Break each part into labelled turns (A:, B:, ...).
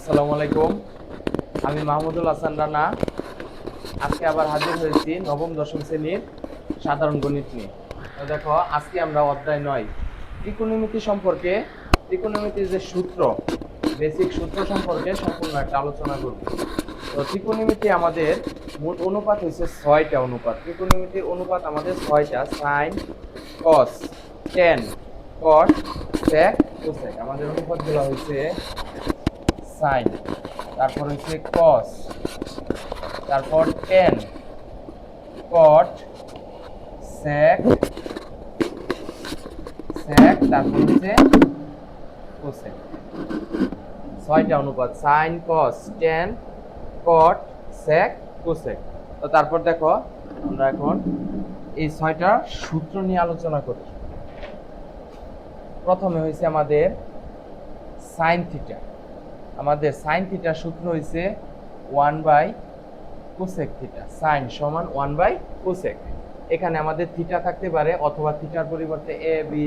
A: আসসালামু আলাইকুম। আমি মাহমুদুল হাসান রানা। আজকে আবার হাজির হয়েছি নবম দশম শ্রেণীর সাধারণ গণিত নিয়ে। তো দেখো, আজকে আমরা অধ্যায় 9 ত্রিকোণমিতি সম্পর্কে, ত্রিকোণমিতির যে সূত্র, বেসিক সূত্র সম্পর্কে সম্পূর্ণ একটা আলোচনা করব। তো ত্রিকোণমিতি আমাদের মোট অনুপাত হচ্ছে 6টা অনুপাত। ত্রিকোণমিতির অনুপাত আমাদের 6টা: সাইন, কস, ট্যান, কট, সেক, কোসেক। আমাদের অনুপাতগুলো হচ্ছে সাইন, তারপর হচ্ছে কস, তারপর টেন, কট, সেক, তারপর হচ্ছে কোসেক। 6টা অনুপাত: সাইন, কস, টেন, কট, সেক, কোসেক। তো তারপর দেখো, আমরা এখন এই 6টা সূত্র নিয়ে আলোচনা করি। প্রথমে হয়েছে আমাদের সাইন থিটা। আমাদের সাইন থিটার সূত্র হয়েছে 1 বাই কোসেক থিটা। সাইন সমান 1 বাই কোসেক। এখানে আমাদের থিটা থাকতে পারে, অথবা থিটার পরিবর্তে এ বি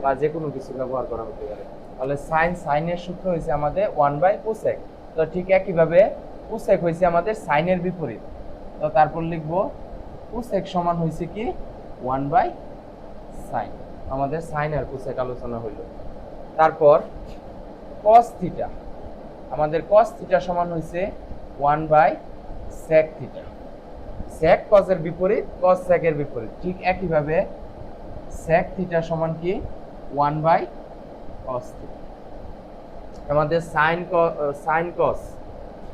A: বা যে কোনো কিছু ব্যবহার করা হতে পারে। তাহলে সাইনের সূত্র হয়েছে আমাদের 1 বাই কোসেক। তো ঠিক একইভাবে কোসেক হয়েছে আমাদের সাইনের বিপরীত। তো তারপর লিখব কোসেক সমান হয়েছে কি 1 বাই সাইন। আমাদের সাইন আর কোসেক আলোচনা হইল। তারপর কস থিটা। আমাদের কস থিটা সমান হয়েছে 1 বাই সেক থিটা। সেক কসের বিপরীত, কস সেকের বিপরীত। ঠিক একইভাবে সেক থিটা সমান কি 1 বাই কস থিটা। আমাদের সাইন কস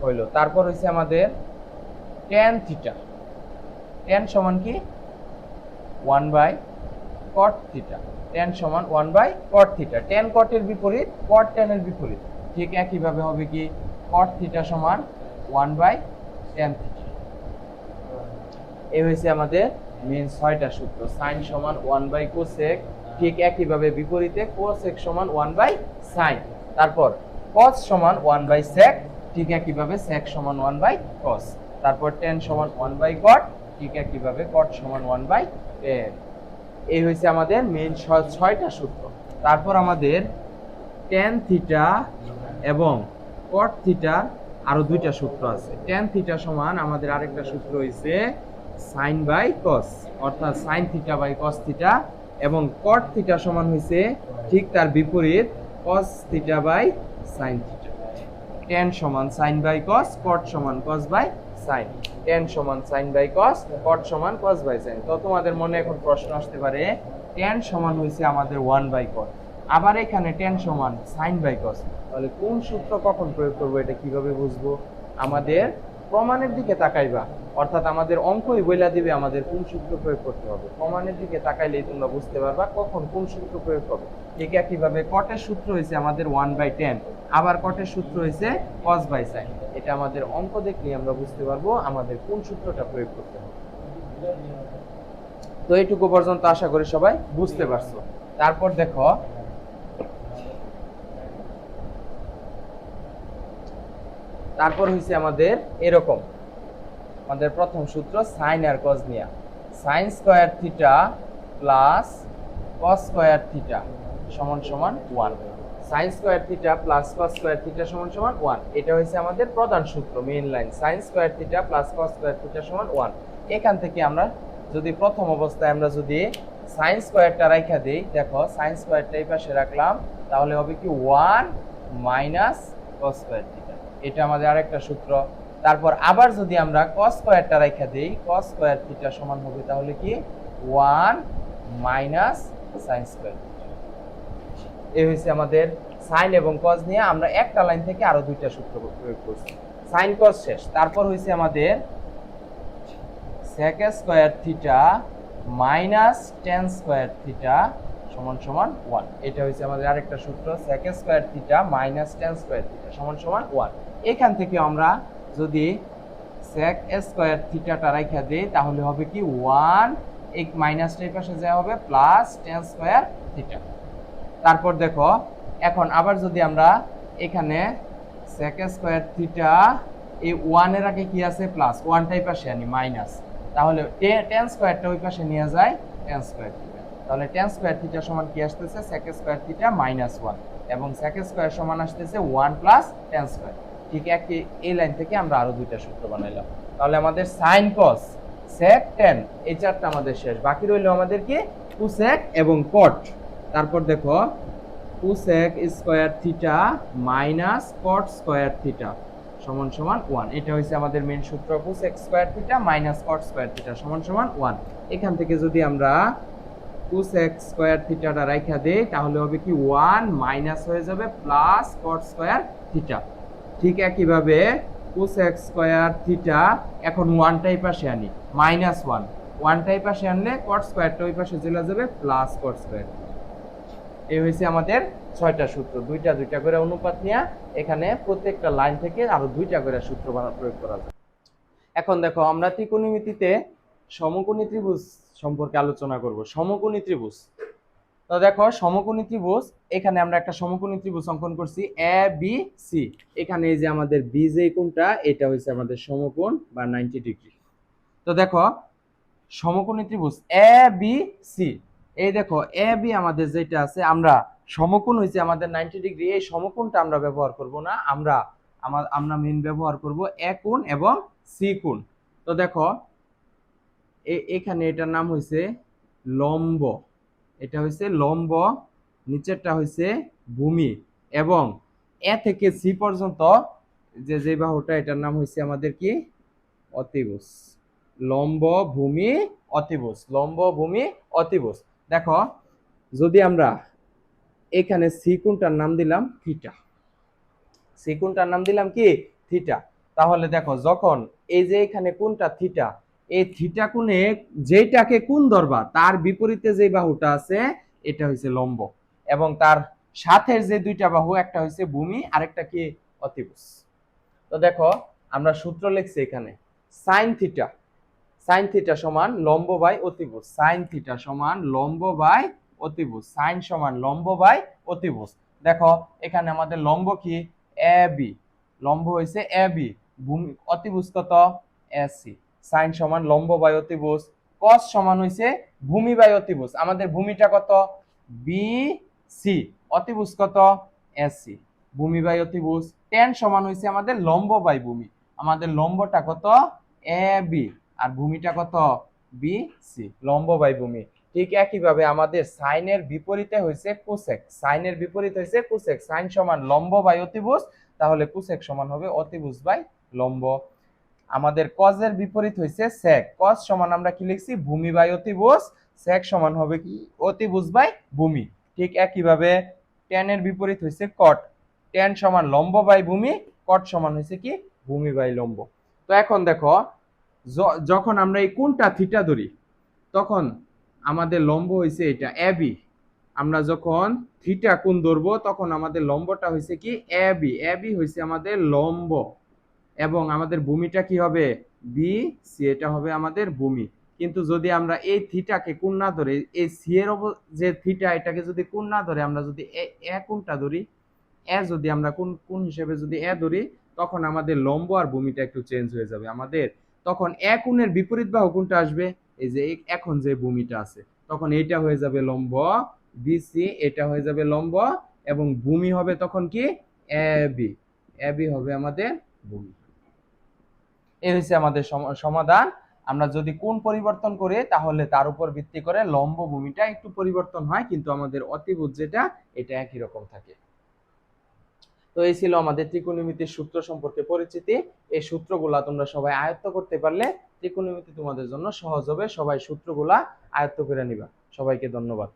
A: হইল। তারপর হইছে আমাদের ট্যান থিটা। ট্যান সমান কি 1 বাই কট থিটা। ট্যান সমান 1 বাই কট থিটা। ট্যান কটের বিপরীত, কট ট্যানের বিপরীত। ঠিক একইভাবে হবে কি কট থিটা সমান 1 বাই ট্যান থিটা। এই হয়েছে আমাদের মেন 6টা সূত্র। সাইন সমান 1 বাই কোসেক, ঠিক একইভাবে বিপরীতে কোসেক সমান 1 বাই সাইন। তারপর কস সমান 1 বাই সেক, ঠিক একইভাবে সেক সমান 1 বাই কস। তারপর ট্যান সমান 1 বাই কট, ঠিক একইভাবে কট সমান 1 বাই ট্যান। এই হয়েছে আমাদের মেন 6টা সূত্র। তারপর আমাদের ট্যান থিটা এবং কট থিটা আরো 2টা সূত্র আছে। ট্যান থিটা সমান আমাদের আরেকটা সূত্র হইছে সাইন বাই কস, অর্থাৎ sine theta by cos theta. এবং কট থিটা সমান হইছে ঠিক তার বিপরীত, cos theta by sine theta. Tan সমান সাইন বাই কস, কট সমান কস বাই সাইন। ট্যান সমান সাইন বাই কস, কট সমান কস বাই সাইন। তো তোমাদের মনে এখন প্রশ্ন আসতে পারে, ট্যান সমান হইছে আমাদের 1 বাই কট, আবার এখানে ট্যান সমান সাইন বাই কস, তাহলে কোন সূত্র কখন প্রয়োগ করব, এটা কিভাবে বুঝবো? আমাদের প্রমাণের দিকে তাকাইবা, অর্থাৎ আমাদের অঙ্কই বইলা দিবে আমাদের কোন সূত্র প্রয়োগ করতে হবে। প্রমাণের দিকে তাকাইলেই তোমরা বুঝতে পারবা কখন কোন সূত্র প্রয়োগ হবে। ঠিক একইভাবে কটের সূত্র হয়েছে আমাদের 1 বাই ট্যান, আবার কটের সূত্র হয়েছে কস বাই সাইন। এটা আমাদের অঙ্ক দেখলেই আমরা বুঝতে পারবো আমাদের কোন সূত্রটা প্রয়োগ করতে হবে। তো এইটুকু পর্যন্ত আশা করি সবাই বুঝতে পারছো। তারপর দেখো, তারপর হইছে আমাদের এরকম, আমাদের প্রথম সূত্র সাইন আর কস নিয়া। Sine square theta plus cos square theta সমান সমান 1। Sine square theta plus cos square theta সমান সমান 1। এটা হইছে আমাদের প্রধান সূত্র, main line. Sine square theta plus cos square theta সমান 1। এখান থেকে আমরা যদি প্রথম অবস্থায় আমরা যদি সাইন স্কয়ারটা রাখা দেই, দেখো সাইন স্কয়ারটা এই পাশে রাখলাম, তাহলে হবে কি 1 মাইনাস কস স্কয়ার থিটা। এটা আমাদের আরেকটা সূত্র। তারপর আবার যদি আমরা cos স্কয়ারটা রাখা দেই, cos স্কয়ার থিটা সমান হবে তাহলে কি 1 মাইনাস sin স্কয়ার থিটা। এই হইছে আমাদের sin এবং cos নিয়ে আমরা একটা লাইন থেকে আরো 2টা সূত্র প্রয়োগ করছি। sin cos শেষ। তারপর হইছে আমাদের sec square theta minus tan square theta সমান সমান 1। এটা হইছে আমাদের আরেকটা সূত্র, sec square theta minus tan square theta সমান সমান 1। এখান থেকে আমরা যদি sec স্কয়ার থিটাটা রাখা দেই, তাহলে হবে কি 1, এই মাইনাসটা এই পাশে যা হবে প্লাস tan স্কয়ার থিটা। তারপর দেখো, এখন আবার যদি আমরা এখানে sec স্কয়ার থিটা, এই 1 এর আগে কি আছে প্লাস, 1টা এই পাশে আনি মাইনাস, তাহলে tan স্কয়ারটা ওই পাশে নিয়ে যায় tan স্কয়ার থিটা। তাহলে tan স্কয়ার থিটা সমান কি আসতেছে sec স্কয়ার থিটা মাইনাস 1, এবং sec স্কয়ার সমান আসতেছে 1 প্লাস tan স্কয়ার। ঠিক একই এই লাইন থেকে আমরা আরো দুইটা সূত্র বানাইলাম। তাহলে আমাদের সাইন কস সেক টেন এই চারটা আমাদের শেষ, বাকি রইল আমাদের কি কোসেক এবং কট। তারপর দেখো কোসেক স্কয়ার থিটা মাইনাস কট স্কয়ার থিটা সমান সমান 1। এটা হইছে আমাদের মেইন সূত্র, কোসেক স্কয়ার থিটা মাইনাস কট স্কয়ার থিটা সমান সমান 1। এখান থেকে যদি আমরা কোসেক স্কয়ার থিটাটা রাইখা দেই তাহলে হবে কি 1 মাইনাস হয়ে যাবে প্লাস কট স্কয়ার থিটা। ঠিক একইভাবে কোসেক স্কয়ার থিটা এখন 1টাই পাশে আনি মাইনাস 1, 1টাই পাশে আনলে কট স্কয়ারটা ওই পাশে চলে যাবে প্লাস কট স্কয়ার। এই হয়েছে আমাদের 6টা সূত্র, দুইটা দুইটা করে অনুপাত নিয়ে এখানে প্রত্যেকটা লাইন থেকে আরো দুইটা করে সূত্র প্রয়োগ করা যায়। এখন দেখো আমরা ত্রিকোণমিতিতে সমকোণী ত্রিভুজ সম্পর্কে আলোচনা করব। সমকোণী ত্রিভুজ, তো দেখো সমকোণী ত্রিভুজ, এখানে আমরা একটা সমকোণী ত্রিভুজ অঙ্কন করছি এ বি সি। এখানে এই যে আমাদের বি যে কোণটা এটা হচ্ছে আমাদের সমকোণ বা 90 ডিগ্রি। তো দেখো সমকোণী ত্রিভুজ এ বি সি, এই দেখো এ বি আমাদের যেটা আছে, আমরা সমকোণ হইছে আমাদের 90 ডিগ্রি, এই সমকোণটা আমরা ব্যবহার করব না, আমরা মেইন ব্যবহার করব এ কোণ এবং সি কোণ। তো দেখো এখানে এটার নাম হইছে লম্ব, এটা হইছে লম্ব, নিচেরটা হইছে ভূমি, এবং এ থেকে সি পর্যন্ত যে বাহুটা এটার নাম হইছে আমাদের কি অতিভুজ। লম্ব ভূমি অতিভুজ, লম্ব ভূমি অতিভুজ। দেখো যদি আমরা এখানে সি কোণটার নাম দিলাম থিটা, সি কোণটার নাম দিলাম কি থিটা, তাহলে দেখো যখন এই যে এখানে কোণটা থিটা, এই থিটা কোণে যেটাকে কোণ ধরবা তার বিপরীতে যে বাহুটা আছে এটা হইছে লম্ব, এবং তার সাথে যে দুইটা বাহু, একটা হইছে ভূমি আরেকটা কি অতিভুজ। তো দেখো আমরা সূত্র লিখছি এখানে সাইন থিটা, সাইন থিটা সমান লম্ব বাই অতিভুজ, সাইন থিটা সমান লম্ব বাই অতিভুজ, সাইন সমান লম্ব বাই অতিভুজ। দেখো এখানে আমাদের লম্ব কি এ বি, লম্ব হইছে এ বি, ভূমি অতিভুজ কত এ সি, সাইন সমান লম্ব বাই অতিভুজ, কস সমান হইছে ভূমি বাই অতিভুজ, আমাদের ভূমিটা কত বি সি, অতিভুজ কত এ সি, ভূমি বাই অতিভুজ, টেন সমান হইছে আমাদের লম্ব বাই ভূমি, আমাদের লম্বটা কত এ বি আর ভূমিটা কত বি সি, লম্ব বাই ভূমি। ঠিক একইভাবে আমাদের সাইনের বিপরীতে হইছে কোসেক, সাইনের বিপরীত হইছে কোসেক, সাইন সমান লম্ব বাই অতিভুজ, তাহলে কোসেক সমান হবে অতিভুজ বাই লম্ব। আমাদের কজের বিপরীত হইছে সেক, কজ সমান আমরা কি লিখছি ভূমি বাই অতিভুজ, সেক সমান হবে কি অতিভুজ বাই ভূমি। ঠিক একইভাবে টেনের বিপরীত হইছে কট, টেন সমান লম্ব বাই ভূমি, কট সমান হইছে কি ভূমি বাই লম্ব। তো এখন দেখো যখন আমরা এই কোণটা থিটা ধরি তখন আমাদের লম্ব হইছে এটা এ বি, আমরা যখন থিটা কোণ ধরবো তখন আমাদের লম্বটা হইছে কি এ বি, এ বি হইছে আমাদের লম্ব, এবং আমাদের ভূমিটা কি হবে বি সি, এটা হবে আমাদের ভূমি। কিন্তু যদি আমরা এই থিটাকে কোণ না ধরে, এই সি এর যে থিটা এটাকে যদি কোণ না ধরে আমরা যদি এ কোণটা ধরি, এ যদি আমরা কোণ হিসেবে যদি এ ধরি, তখন আমাদের লম্ব আর ভূমিটা একটু চেঞ্জ হয়ে যাবে আমাদের, তখন এ কোণের বিপরীত বাহু কোনটা আসবে এই যে এখন যে ভূমিটা আছে, তখন এইটা হয়ে যাবে লম্ব বিসি, এটা হয়ে যাবে লম্ব, এবং ভূমি হবে তখন কি এ বি, এ বি হবে আমাদের ভূমি। এই হচ্ছে আমাদের সমাধান। আমরা যদি কোণ পরিবর্তন করি তাহলে তার উপর ভিত্তি করে লম্ব ভূমিটা একটু পরিবর্তন হয়, কিন্তু আমাদের অতিভুজ যেটা এটা একই রকম থাকে। তো এই ছিল আমাদের ত্রিকোণমিতির সূত্র সম্পর্কে পরিচিতি। এই সূত্রগুলা তোমরা সবাই আয়ত্ত করতে পারলে ত্রিকোণমিতি তোমাদের জন্য সহজ হবে। সবাই সূত্রগুলা আয়ত্ত করে নিবা। সবাইকে ধন্যবাদ।